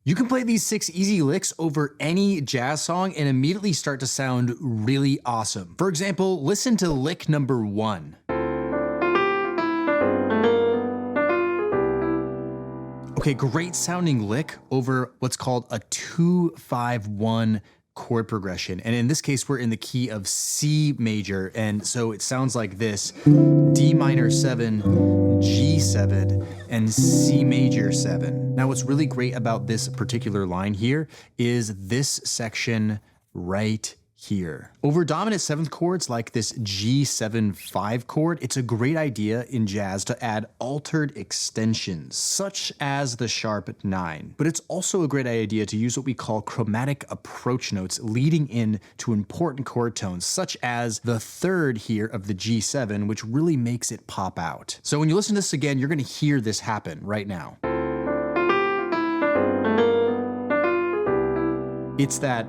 You can play these 6 easy licks over any jazz song and immediately start to sound really awesome. For example, listen to lick number 1. Okay, great sounding lick over what's called a 2-5-1 chord progression. And in this case, we're in the key of C major. And so it sounds like this: D minor 7, G7, and C major 7. Now, what's really great about this particular line here is this section right here. Over dominant 7th chords like this G7-5 chord, it's a great idea in jazz to add altered extensions, such as the sharp 9. But it's also a great idea to use what we call chromatic approach notes leading in to important chord tones, such as the 3rd here of the G7, which really makes it pop out. So when you listen to this again, you're gonna hear this happen right now. It's that,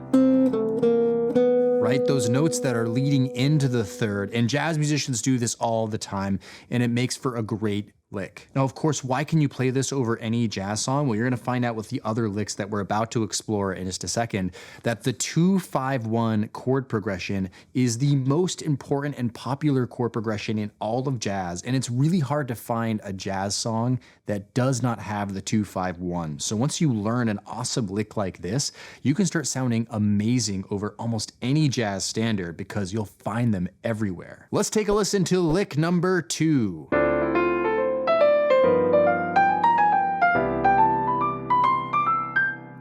right? Those notes that are leading into the 3rd, and jazz musicians do this all the time, and it makes for a great lick. Now, of course, why can you play this over any jazz song? Well, you're gonna find out with the other licks that we're about to explore in just a second, that the 2-5-1 chord progression is the most important and popular chord progression in all of jazz, and it's really hard to find a jazz song that does not have the 2-5-1. So once you learn an awesome lick like this, you can start sounding amazing over almost any jazz standard because you'll find them everywhere. Let's take a listen to lick number 2.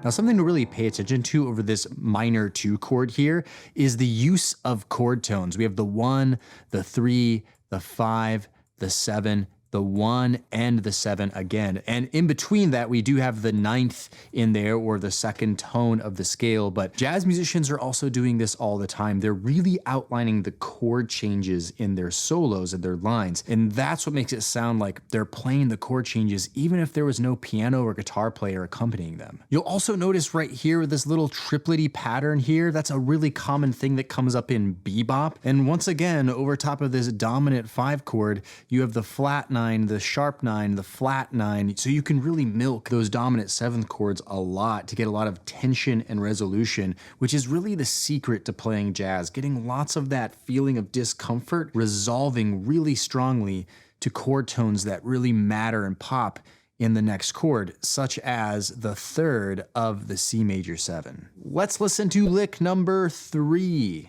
Now, something to really pay attention to over this minor 2 chord here is the use of chord tones. We have the 1, the 3, the 5, the 7, the 1, and the 7 again. And in between that, we do have the 9th in there, or the 2nd tone of the scale. But jazz musicians are also doing this all the time. They're really outlining the chord changes in their solos and their lines. And that's what makes it sound like they're playing the chord changes, even if there was no piano or guitar player accompanying them. You'll also notice right here with this little triplety pattern here, that's a really common thing that comes up in bebop. And once again, over top of this dominant 5 chord, you have the flat 9, the sharp 9, the flat 9, so you can really milk those dominant 7th chords a lot to get a lot of tension and resolution, which is really the secret to playing jazz, getting lots of that feeling of discomfort, resolving really strongly to chord tones that really matter and pop in the next chord, such as the 3rd of the C major 7. Let's listen to lick number 3.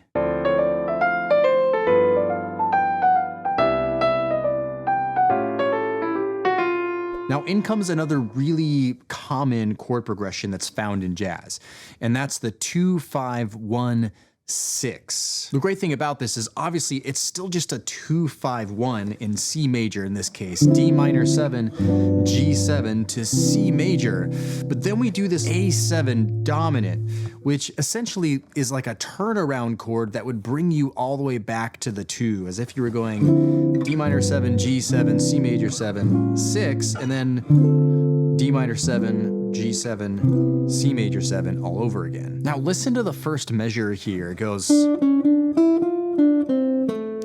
Now, in comes another really common chord progression that's found in jazz, and that's the 2-5-1-6. The great thing about this is obviously it's still just a 2-5-1 in C major in this case, D minor 7, G7 to C major, but then we do this A7 dominant, which essentially is like a turnaround chord that would bring you all the way back to the 2, as if you were going D minor 7, G7, C major 7, 6, and then D minor 7, G7, C major 7 all over again. Now listen to the first measure here. It goes,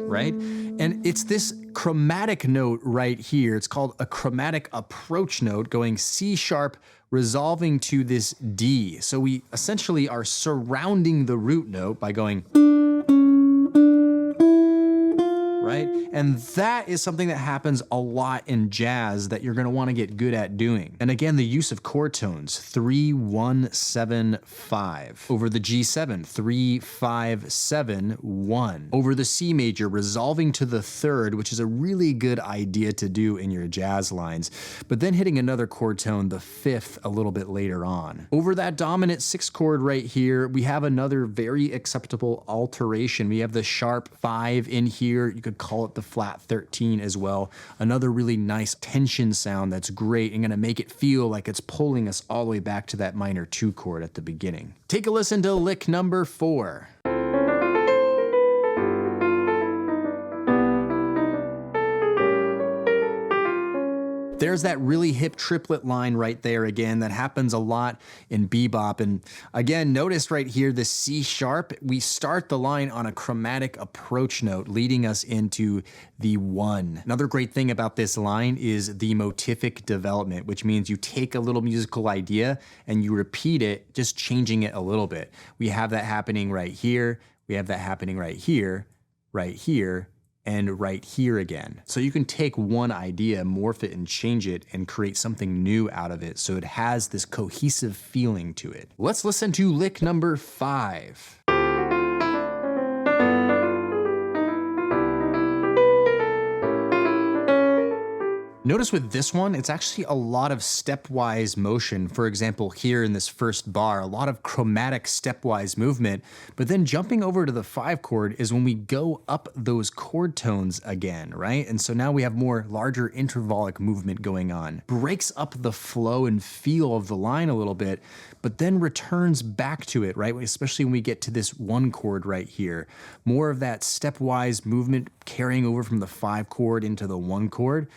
right? And it's this chromatic note right here. It's called a chromatic approach note, going C sharp, resolving to this D. So we essentially are surrounding the root note by going, right? And that is something that happens a lot in jazz that you're gonna wanna get good at doing. And again, the use of chord tones, 3, 1, 7, 5. Over the G7, 3, 5, 7, 1. Over the C major, resolving to the 3rd, which is a really good idea to do in your jazz lines, but then hitting another chord tone, the 5th, a little bit later on. Over that dominant 6 chord right here, we have another very acceptable alteration. We have the sharp 5 in here. You could call it the flat 13 as well. Another really nice tension sound that's great and gonna make it feel like it's pulling us all the way back to that minor 2 chord at the beginning. Take a listen to lick number 4. There's that really hip triplet line right there again that happens a lot in bebop. And again, notice right here, the C sharp, we start the line on a chromatic approach note, leading us into the 1. Another great thing about this line is the motivic development, which means you take a little musical idea and you repeat it, just changing it a little bit. We have that happening right here. We have that happening right here, and right here again. So you can take one idea, morph it and change it and create something new out of it so it has this cohesive feeling to it. Let's listen to lick number 5. Notice with this one, it's actually a lot of stepwise motion. For example, here in this first bar, a lot of chromatic stepwise movement, but then jumping over to the 5 chord is when we go up those chord tones again, right? And so now we have more larger intervallic movement going on. Breaks up the flow and feel of the line a little bit, but then returns back to it, right? Especially when we get to this 1 chord right here. More of that stepwise movement carrying over from the 5 chord into the 1 chord.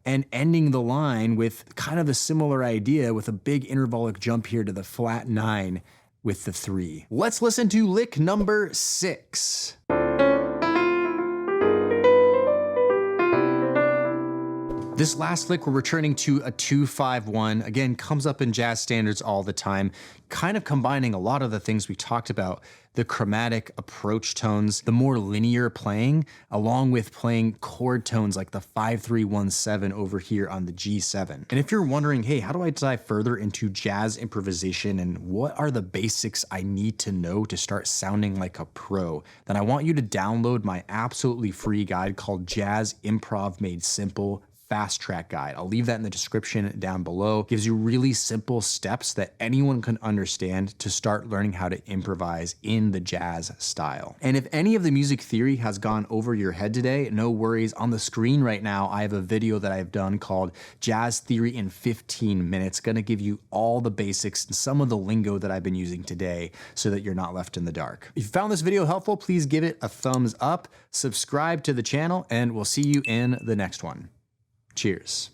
And ending the line with kind of a similar idea with a big intervallic jump here to the flat 9 with the 3. Let's listen to lick number 6. This last lick, we're returning to a 2-5-1. Again, comes up in jazz standards all the time, kind of combining a lot of the things we talked about, the chromatic approach tones, the more linear playing, along with playing chord tones like the 5-3-1-7 over here on the G7. And if you're wondering, hey, how do I dive further into jazz improvisation and what are the basics I need to know to start sounding like a pro, then I want you to download my absolutely free guide called Jazz Improv Made Simple Fast Track Guide. I'll leave that in the description down below. It gives you really simple steps that anyone can understand to start learning how to improvise in the jazz style. And if any of the music theory has gone over your head today, no worries. On the screen right now, I have a video that I've done called Jazz Theory in 15 Minutes. Gonna give you all the basics and some of the lingo that I've been using today so that you're not left in the dark. If you found this video helpful, please give it a thumbs up, subscribe to the channel, and we'll see you in the next one. Cheers.